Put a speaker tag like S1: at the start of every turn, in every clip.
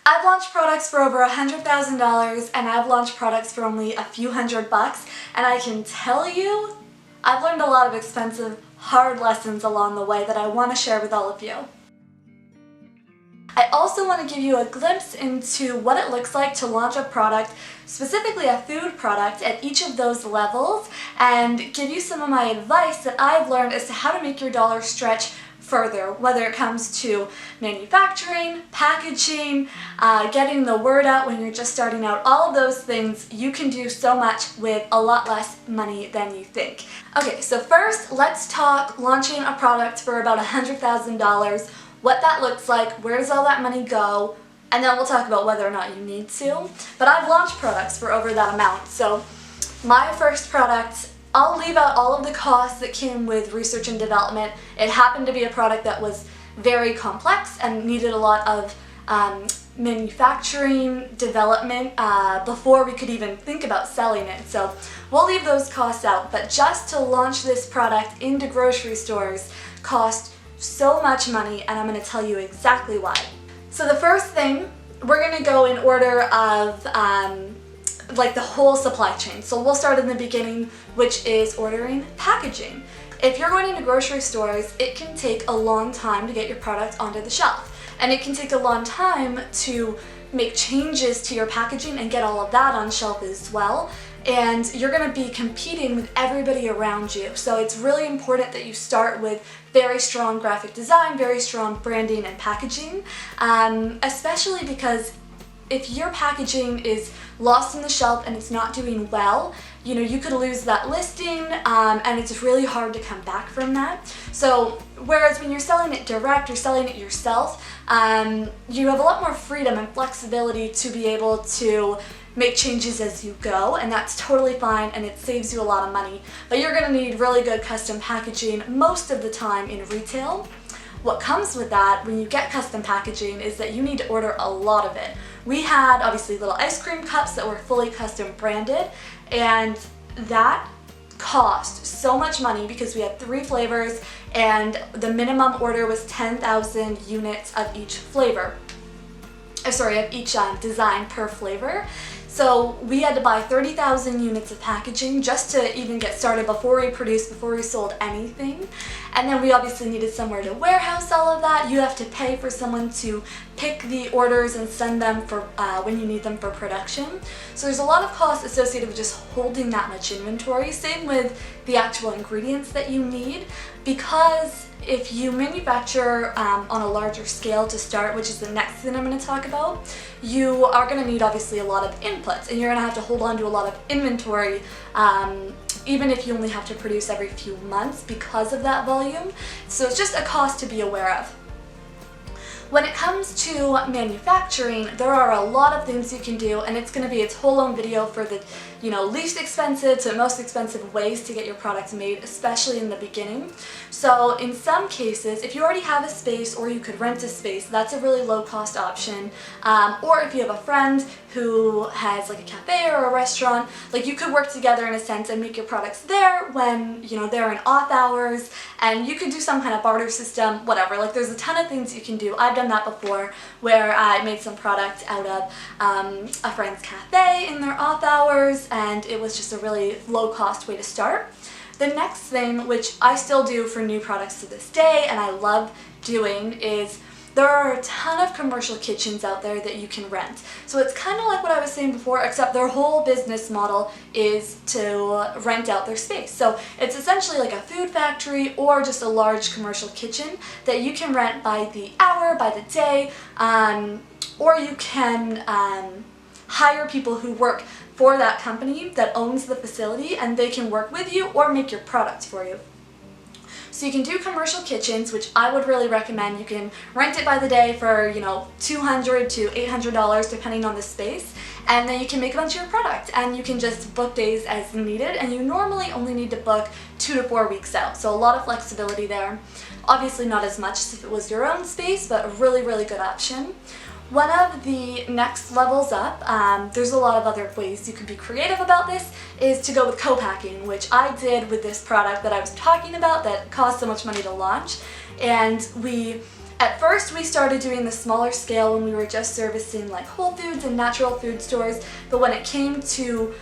S1: I've launched products for over $100,000 and I've launched products for only a few $100, and I can tell you, I've learned a lot of expensive, hard lessons along the way that I want to share with all of you. I also want to give you a glimpse into what it looks like to launch a product, specifically a food product, at each of those levels, and give you some of my advice that I've learned as to how to make your dollar stretch further, whether it comes to manufacturing, packaging, getting the word out when you're just starting out. All of those things, you can do so much with a lot less money than you think. Okay, so first let's talk launching a product for about $100,000, what that looks like, where does all that money go, and then we'll talk about whether or not you need to. But I've launched products for over that amount. So my first product, I'll leave out all of the costs that came with research and development. It happened to be a product that was very complex and needed a lot of manufacturing development before we could even think about selling it. So we'll leave those costs out, but just to launch this product into grocery stores cost so much money, and I'm going to tell you exactly why. So the first thing, we're going to go in order of like the whole supply chain. So we'll start in the beginning, which is ordering packaging. If you're going into grocery stores, it can take a long time to get your product onto the shelf. And it can take a long time to make changes to your packaging and get all of that on shelf as well. And you're going to be competing with everybody around you. So it's really important that you start with very strong graphic design, very strong branding and packaging, especially because if your packaging is lost on the shelf and it's not doing well, you could lose that listing, and it's really hard to come back from that. So whereas when you're selling it direct or selling it yourself, you have a lot more freedom and flexibility to be able to make changes as you go, and that's totally fine, and it saves you a lot of money. But you're going to need really good custom packaging most of the time in retail. What comes with that when you get custom packaging is that you need to order a lot of it. We had obviously little ice cream cups that were fully custom branded, and that cost so much money because we had 3 flavors and the minimum order was 10,000 units of each flavor. Of each design per flavor. So we had to buy 30,000 units of packaging just to even get started before we sold anything. And then we obviously needed somewhere to warehouse all of that. You have to pay for someone to pick the orders and send them for when you need them for production. So there's a lot of costs associated with just holding that much inventory. Same with the actual ingredients that you need, because if you manufacture on a larger scale to start, which is the next thing I'm going to talk about, you are going to need obviously a lot of inputs, and you're going to have to hold on to a lot of inventory, even if you only have to produce every few months because of that volume. So it's just a cost to be aware of. When it comes to manufacturing, there are a lot of things you can do, and it's going to be its whole own video for the least expensive to most expensive ways to get your products made, especially in the beginning. So in some cases, if you already have a space or you could rent a space, that's a really low cost option. Or if you have a friend who has like a cafe or a restaurant, like you could work together in a sense and make your products there when they're in off hours, and you could do some kind of barter system, whatever. Like there's a ton of things you can do. I've done that before, where I made some product out of a friend's cafe in their off hours, and it was just a really low cost way to start. The next thing, which I still do for new products to this day and I love doing, is there are a ton of commercial kitchens out there that you can rent. So it's kind of like what I was saying before, except their whole business model is to rent out their space. So it's essentially like a food factory or just a large commercial kitchen that you can rent by the hour, by the day, or you can hire people who work for that company that owns the facility, and they can work with you or make your products for you. So you can do commercial kitchens, which I would really recommend. You can rent it by the day for, $200 to $800 depending on the space, and then you can make a bunch of your product, and you can just book days as needed, and you normally only need to book 2 to 4 weeks out. So a lot of flexibility there. Obviously not as much as if it was your own space, but a really, really good option. One of the next levels up, there's a lot of other ways you can be creative about this, is to go with co-packing, which I did with this product that I was talking about that cost so much money to launch. And we At first, we started doing the smaller scale when we were just servicing like Whole Foods and natural food stores, but when it came to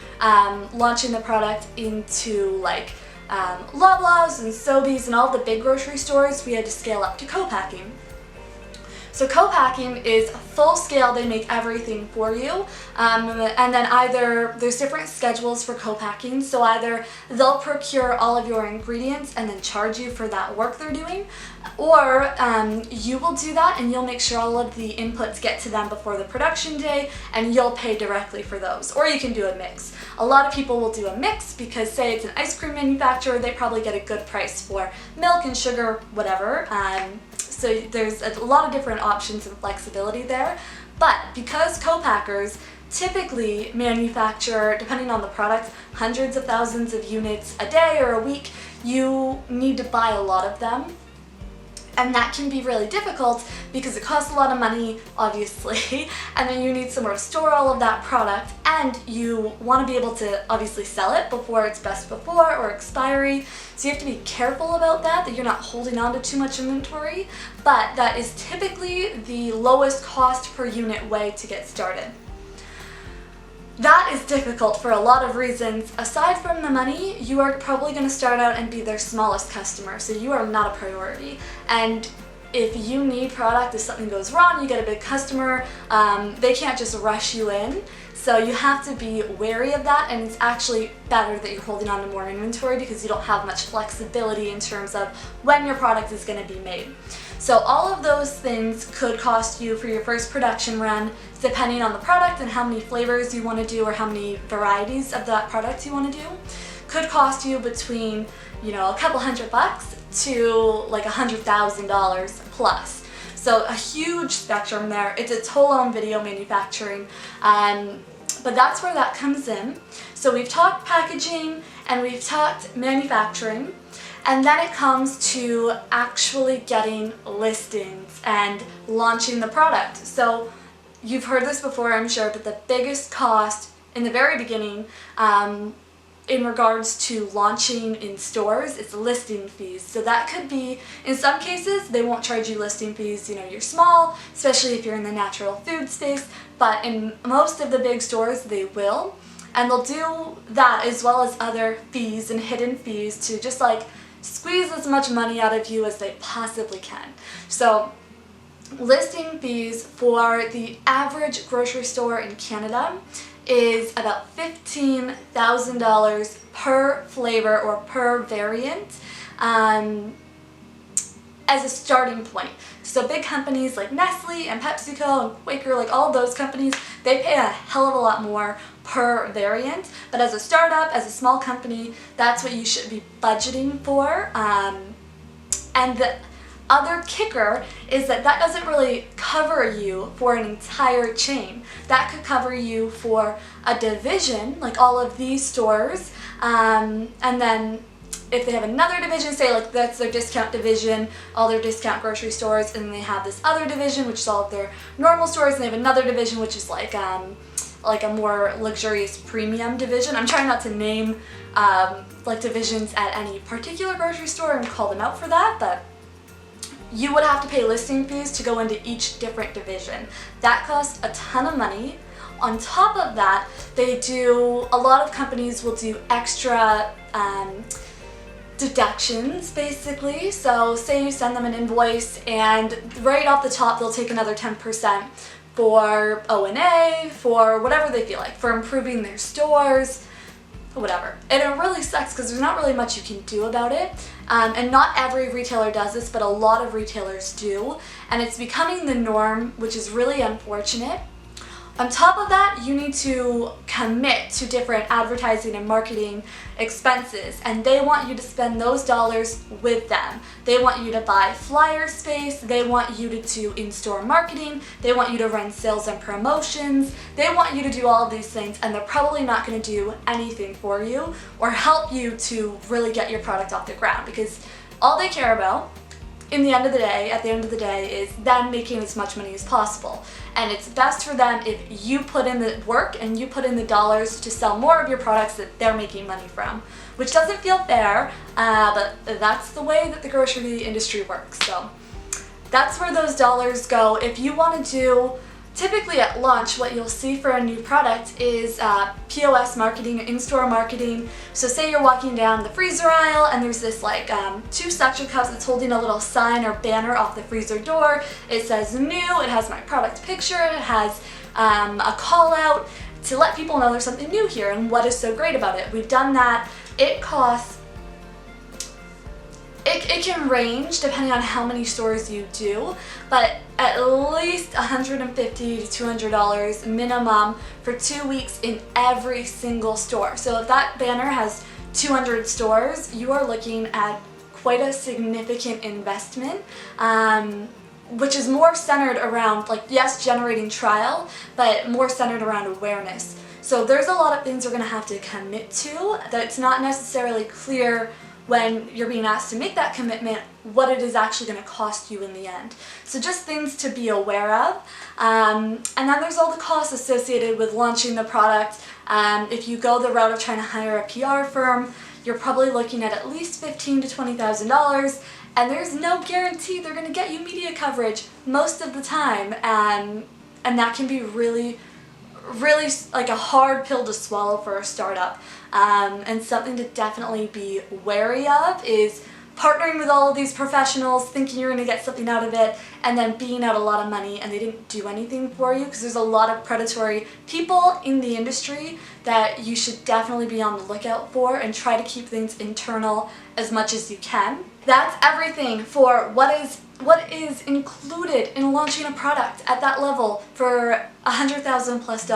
S1: launching the product into like Loblaws and Sobeys and all the big grocery stores, we had to scale up to co-packing. So co-packing is full scale, they make everything for you, and then either there's different schedules for co-packing, so either they'll procure all of your ingredients and then charge you for that work they're doing, or you will do that and you'll make sure all of the inputs get to them before the production day and you'll pay directly for those, or you can do a mix. A lot of people will do a mix because say it's an ice cream manufacturer, they probably get a good price for milk and sugar, whatever. So there's a lot of different options and flexibility there, but because co-packers typically manufacture, depending on the product, hundreds of thousands of units a day or a week, you need to buy a lot of them. And that can be really difficult because it costs a lot of money, obviously, and then you need somewhere to store all of that product, and you want to be able to obviously sell it before it's best before or expiry. So you have to be careful about that you're not holding on to too much inventory, but that is typically the lowest cost per unit way to get started. That is difficult for a lot of reasons. Aside from the money, you are probably going to start out and be their smallest customer, so you are not a priority. And if you need product, if something goes wrong, you get a big customer, they can't just rush you in. So you have to be wary of that, and it's actually better that you're holding on to more inventory because you don't have much flexibility in terms of when your product is going to be made. So all of those things could cost you for your first production run, depending on the product and how many flavors you want to do or how many varieties of that product you want to do, could cost you between, a couple $100 to like $100,000 plus. So a huge spectrum there. It's a total on video manufacturing, but that's where that comes in. So we've talked packaging and we've talked manufacturing, and then it comes to actually getting listings and launching the product. So you've heard this before, I'm sure, but the biggest cost in the very beginning in regards to launching in stores is listing fees. So that could be, in some cases, they won't charge you listing fees, you're small, especially if you're in the natural food space, but in most of the big stores they will. And they'll do that as well as other fees and hidden fees to just like squeeze as much money out of you as they possibly can. So listing fees for the average grocery store in Canada is about $15,000 per flavor or per variant as a starting point. So big companies like Nestle and PepsiCo and Quaker, like all those companies, they pay a hell of a lot more per variant. But as a startup, as a small company, that's what you should be budgeting for. And the other kicker is that doesn't really cover you for an entire chain. That could cover you for a division, like all of these stores, and then if they have another division, say like that's their discount division, all their discount grocery stores, and they have this other division which is all of their normal stores, and they have another division which is like a more luxurious premium division. I'm trying not to name like divisions at any particular grocery store and call them out for that, but you would have to pay listing fees to go into each different division. That costs a ton of money. On top of that, a lot of companies will do extra deductions basically. So say you send them an invoice and right off the top they'll take another 10% for O&A, for whatever they feel like, for improving their stores, whatever. And it really sucks because there's not really much you can do about it. And not every retailer does this, but a lot of retailers do. And it's becoming the norm, which is really unfortunate. On top of that, you need to commit to different advertising and marketing expenses, and they want you to spend those dollars with them. They want you to buy flyer space, they want you to do in-store marketing, they want you to run sales and promotions, they want you to do all of these things, and they're probably not going to do anything for you or help you to really get your product off the ground, because all they care about at the end of the day, is them making as much money as possible. And it's best for them if you put in the work and you put in the dollars to sell more of your products that they're making money from, which doesn't feel fair, but that's the way that the grocery industry works. So that's where those dollars go. If you want to do, typically at launch, what you'll see for a new product is POS marketing, in-store marketing. So say you're walking down the freezer aisle and there's this like 2 suction cups that's holding a little sign or banner off the freezer door. It says new, it has my product picture, it has a call out to let people know there's something new here and what is so great about it. We've done that. It costs, it can range depending on how many stores you do, but at least $150 to $200 minimum for 2 weeks in every single store. So if that banner has 200 stores, you are looking at quite a significant investment, which is more centered around, like, yes, generating trial, but more centered around awareness. So there's a lot of things you're going to have to commit to that's not necessarily clear when you're being asked to make that commitment, what it is actually going to cost you in the end. So just things to be aware of. And then there's all the costs associated with launching the product. If you go the route of trying to hire a PR firm, you're probably looking at least $15,000 to $20,000, and there's no guarantee they're going to get you media coverage most of the time, and that can be really like a hard pill to swallow for a startup. And something to definitely be wary of is partnering with all of these professionals, thinking you're going to get something out of it, and then being out a lot of money and they didn't do anything for you, because there's a lot of predatory people in the industry that you should definitely be on the lookout for, and try to keep things internal as much as you can. That's everything for what is included in launching a product at that level for $100,000 plus,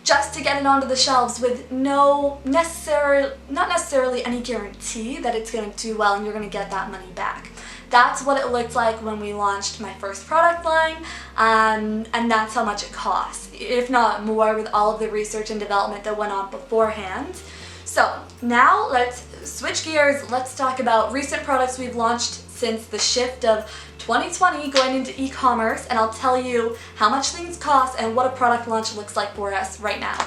S1: just to get it onto the shelves with not necessarily any guarantee that it's going to do well and you're going to get that money back. That's what it looked like when we launched my first product line, and that's how much it costs, if not more, with all of the research and development that went on beforehand. So now let's switch gears. Let's talk about recent products we've launched since the shift of 2020 going into e-commerce, and I'll tell you how much things cost and what a product launch looks like for us right now.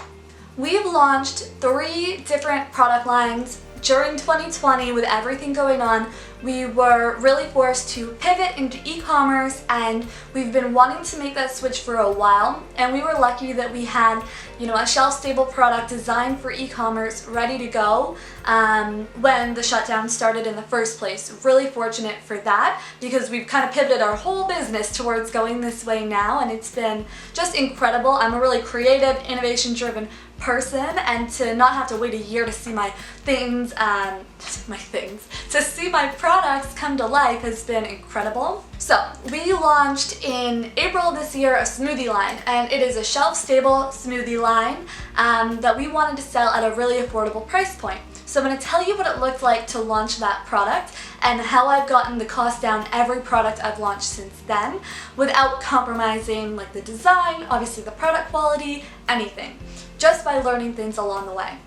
S1: We've launched 3 different product lines during 2020. With everything going on, we were really forced to pivot into e-commerce, and we've been wanting to make that switch for a while, and we were lucky that we had, a shelf-stable product designed for e-commerce ready to go when the shutdown started in the first place. Really fortunate for that, because we've kind of pivoted our whole business towards going this way now, and it's been just incredible. I'm a really creative, innovation-driven person, and to not have to wait a year to see my products come to life has been incredible. So we launched in April this year a smoothie line, and it is a shelf-stable smoothie line that we wanted to sell at a really affordable price point. So I'm going to tell you what it looked like to launch that product and how I've gotten the cost down every product I've launched since then without compromising like the design, obviously the product quality, anything, just by learning things along the way.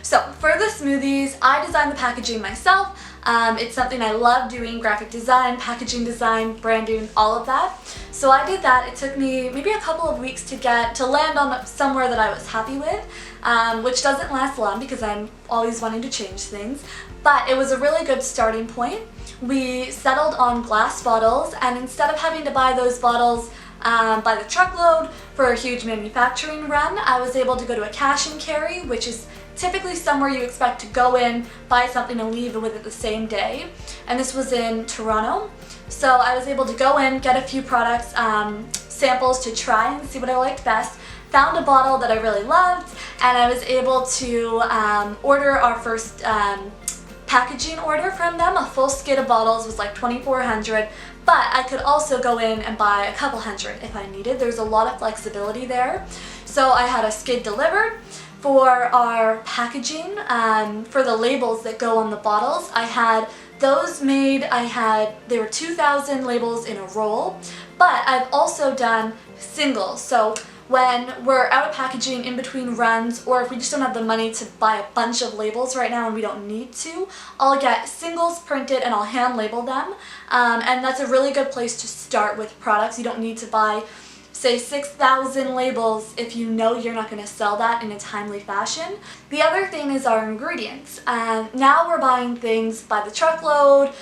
S1: So for the smoothies, I designed the packaging myself. It's something I love doing: graphic design, packaging design, branding, all of that. So I did that. It took me maybe a couple of weeks to land on somewhere that I was happy with, which doesn't last long because I'm always wanting to change things. But it was a really good starting point. We settled on glass bottles, and instead of having to buy those bottles by the truckload for a huge manufacturing run, I was able to go to a cash and carry, which is typically somewhere you expect to go in, buy something, and leave with it the same day. And this was in Toronto. So I was able to go in, get a few products, samples to try and see what I liked best. Found a bottle that I really loved, and I was able to order our first packaging order from them. A full skid of bottles was like $2,400, but I could also go in and buy a couple hundred if I needed. There's a lot of flexibility there. So I had a skid delivered. For our packaging, for the labels that go on the bottles, I had those made. They were 2,000 labels in a roll, but I've also done singles. So when we're out of packaging in between runs, or if we just don't have the money to buy a bunch of labels right now and we don't need to, I'll get singles printed and I'll hand label them. And that's a really good place to start with products. You don't need to buy say 6,000 labels if you know you're not going to sell that in a timely fashion. The other thing is our ingredients. Now we're buying things by the truckload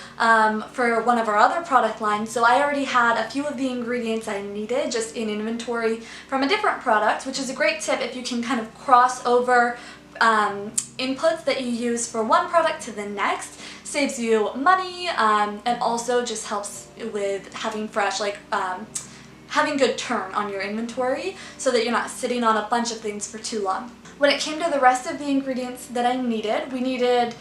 S1: for one of our other product lines, so I already had a few of the ingredients I needed just in inventory from a different product, which is a great tip if you can kind of cross over inputs that you use for one product to the next. Saves you money and also just helps with having fresh, having good turn on your inventory so that you're not sitting on a bunch of things for too long. When it came to the rest of the ingredients that I needed, we needed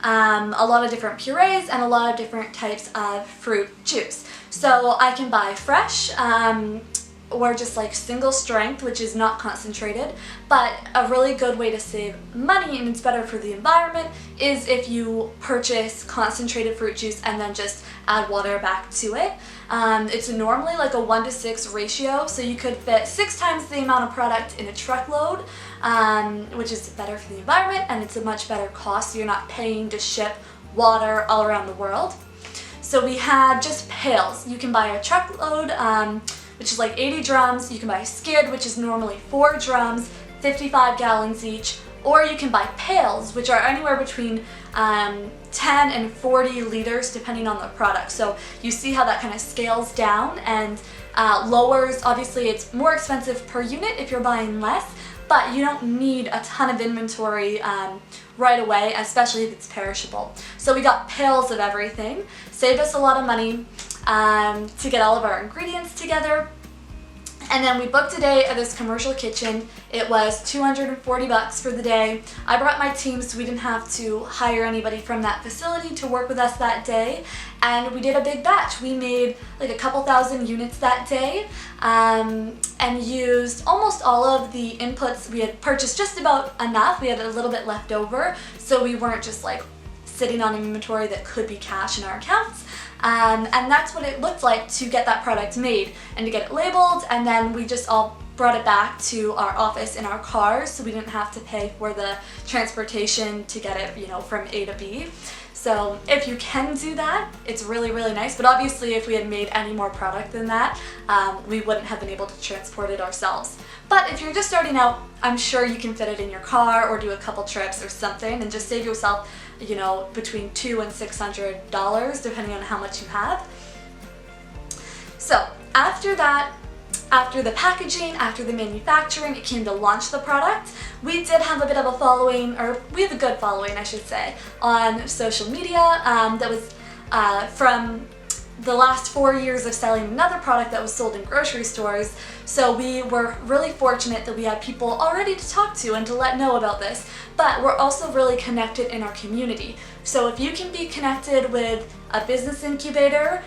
S1: a lot of different purees and a lot of different types of fruit juice. So I can buy fresh, or just like single strength, which is not concentrated, but a really good way to save money, and it's better for the environment, is if you purchase concentrated fruit juice and then just add water back to it. It's normally like a 1:6 ratio, so you could fit 6 times the amount of product in a truckload, which is better for the environment, and it's a much better cost, so you're not paying to ship water all around the world. So we had just pails. You can buy a truckload, which is like 80 drums. You can buy a skid, which is normally 4 drums, 55 gallons each, or you can buy pails, which are anywhere between 10 and 40 liters depending on the product. So you see how that kind of scales down and lowers. Obviously it's more expensive per unit if you're buying less, but you don't need a ton of inventory right away, especially if it's perishable. So we got pails of everything. Saved us a lot of money to get all of our ingredients together. And then we booked a day at this commercial kitchen. It was $240 for the day. I brought my team so we didn't have to hire anybody from that facility to work with us that day. And we did a big batch. We made like a couple thousand units that day and used almost all of the inputs. We had purchased just about enough. We had a little bit left over, so we weren't just like sitting on inventory that could be cash in our accounts. And that's what it looked like to get that product made and to get it labeled, and then we just all brought it back to our office in our cars, so we didn't have to pay for the transportation to get it, from A to B. So if you can do that, it's really, really nice. But obviously if we had made any more product than that, we wouldn't have been able to transport it ourselves. But if you're just starting out, I'm sure you can fit it in your car or do a couple trips or something and just save yourself, between $200 and $600 depending on how much you have. So after that, after the packaging, after the manufacturing, it came to launch the product. We did have a bit of a following, or we have a good following, I should say, on social media that was from the last 4 years of selling another product that was sold in grocery stores. So we were really fortunate that we had people already to talk to and to let know about this. But we're also really connected in our community. So if you can be connected with a business incubator,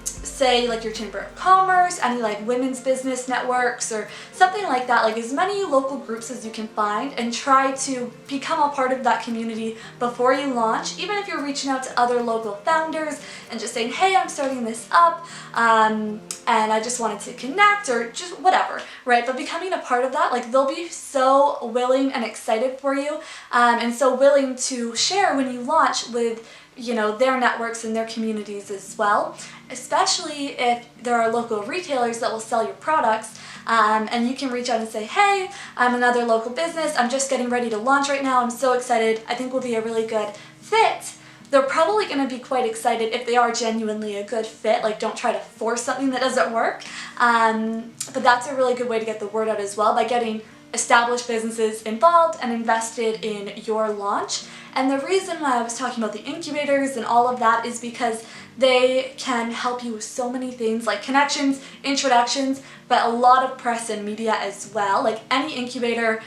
S1: say like your Chamber of Commerce, any like women's business networks or something like that, like as many local groups as you can find, and try to become a part of that community before you launch, even if you're reaching out to other local founders and just saying, hey, I'm starting this up and I just wanted to connect, or just whatever, right? But becoming a part of that, like they'll be so willing and excited for you and so willing to share when you launch with their networks and their communities as well, especially if there are local retailers that will sell your products, and you can reach out and say, hey, I'm another local business, I'm just getting ready to launch right now, I'm so excited, I think we'll be a really good fit. They're probably going to be quite excited if they are genuinely a good fit. Like, don't try to force something that doesn't work, but that's a really good way to get the word out as well, by getting established businesses involved and invested in your launch. And the reason why I was talking about the incubators and all of that is because they can help you with so many things, like connections, introductions, but a lot of press and media as well. Like any incubator,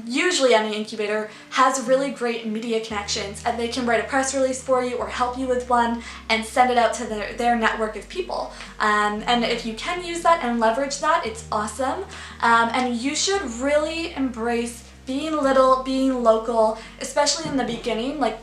S1: usually any incubator has really great media connections, and they can write a press release for you or help you with one and send it out to their network of people. And if you can use that and leverage that, it's awesome. And you should really embrace being little, being local, especially in the beginning. Like,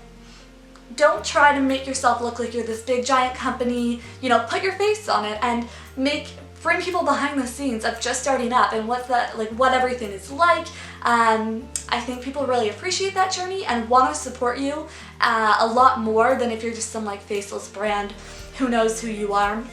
S1: don't try to make yourself look like you're this big giant company. Put your face on it and bring people behind the scenes of just starting up and what everything is like. I think people really appreciate that journey and want to support you a lot more than if you're just some like faceless brand who knows who you are.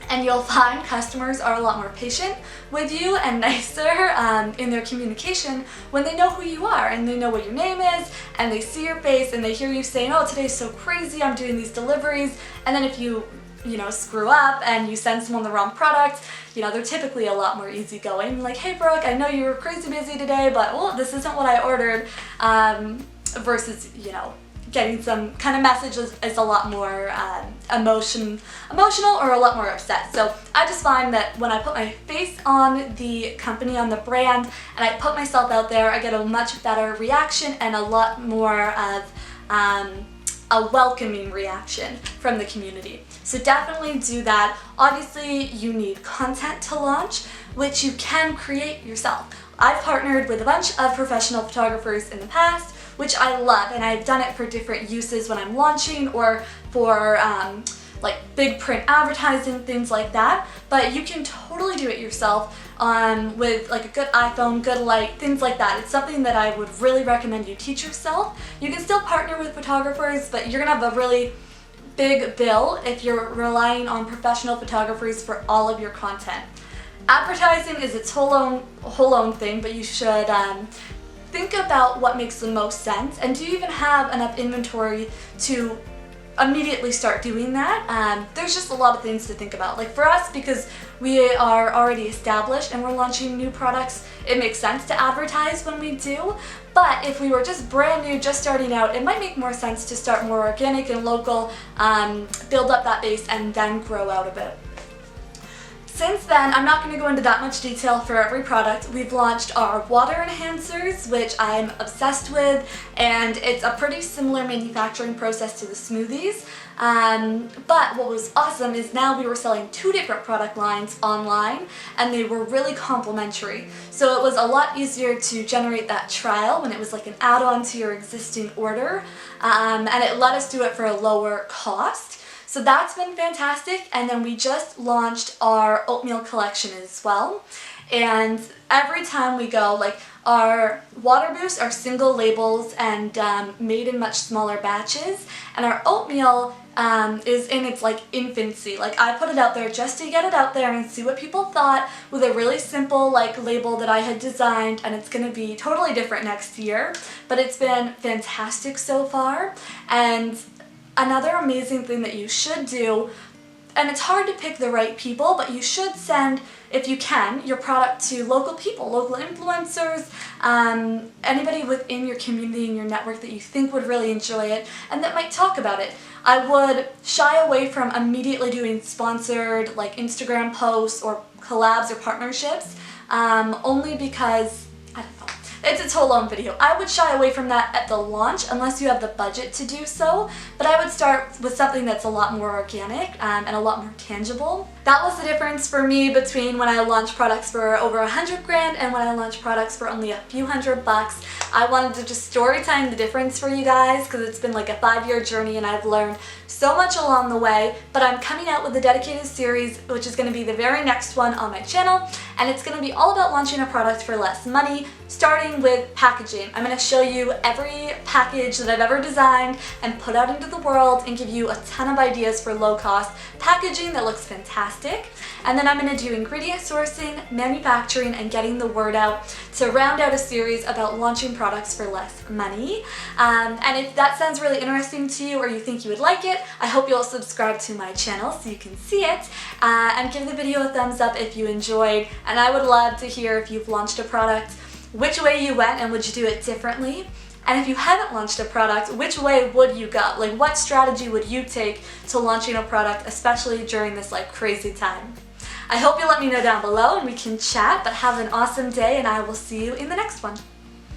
S1: And you'll find customers are a lot more patient with you and nicer in their communication when they know who you are and they know what your name is and they see your face and they hear you saying, oh, today's so crazy, I'm doing these deliveries. And then if you screw up and you send someone the wrong product, they're typically a lot more easygoing. Like, hey Brooke, I know you were crazy busy today, but this isn't what I ordered. Versus, getting some kind of message is a lot more emotional or a lot more upset. So I just find that when I put my face on the company, on the brand, and I put myself out there, I get a much better reaction and a lot more of a welcoming reaction from the community. So definitely do that. Obviously, you need content to launch, which you can create yourself. I've partnered with a bunch of professional photographers in the past, which I love, and I've done it for different uses when I'm launching or for like big print advertising, things like that. But you can totally do it yourself with like a good iPhone, good light, things like that. It's something that I would really recommend you teach yourself. You can still partner with photographers, but you're gonna have a really big bill if you're relying on professional photographers for all of your content. Advertising is its whole own thing, but you should think about what makes the most sense, and do you even have enough inventory to immediately start doing that? There's just a lot of things to think about. Like for us, because we are already established and we're launching new products, it makes sense to advertise when we do. But if we were just brand new, just starting out, it might make more sense to start more organic and local, build up that base, and then grow out of it. Since then, I'm not going to go into that much detail for every product. We've launched our water enhancers, which I'm obsessed with, and it's a pretty similar manufacturing process to the smoothies. But what was awesome is now we were selling 2 different product lines online, and they were really complementary. So it was a lot easier to generate that trial when it was like an add-on to your existing order, and it let us do it for a lower cost. So that's been fantastic, and then we just launched our oatmeal collection as well. And every time we go, like our water boosts are single labels and made in much smaller batches, and our oatmeal is in its like infancy. Like I put it out there just to get it out there and see what people thought with a really simple like label that I had designed, and it's gonna be totally different next year, but it's been fantastic so far. And another amazing thing that you should do, and it's hard to pick the right people, but you should send, if you can, your product to local people, local influencers, anybody within your community and your network that you think would really enjoy it and that might talk about it. I would shy away from immediately doing sponsored like Instagram posts or collabs or partnerships, only because, I don't know, it's its whole own video. I would shy away from that at the launch unless you have the budget to do so, but I would start with something that's a lot more organic and a lot more tangible. That was the difference for me between when I launched products for over $100 grand and when I launched products for only a few $100. I wanted to just story time the difference for you guys because it's been like a 5-year journey and I've learned so much along the way, but I'm coming out with a dedicated series which is going to be the very next one on my channel, and it's going to be all about launching a product for less money, starting with packaging. I'm going to show you every package that I've ever designed and put out into the world and give you a ton of ideas for low cost packaging that looks fantastic. And then I'm going to do ingredient sourcing, manufacturing, and getting the word out to round out a series about launching products for less money. And if that sounds really interesting to you or you think you would like it, I hope you'll subscribe to my channel so you can see it, and give the video a thumbs up if you enjoyed. And I would love to hear if you've launched a product, which way you went and would you do it differently? And if you haven't launched a product, which way would you go? Like what strategy would you take to launching a product, especially during this like crazy time? I hope you'll let me know down below and we can chat, but have an awesome day and I will see you in the next one.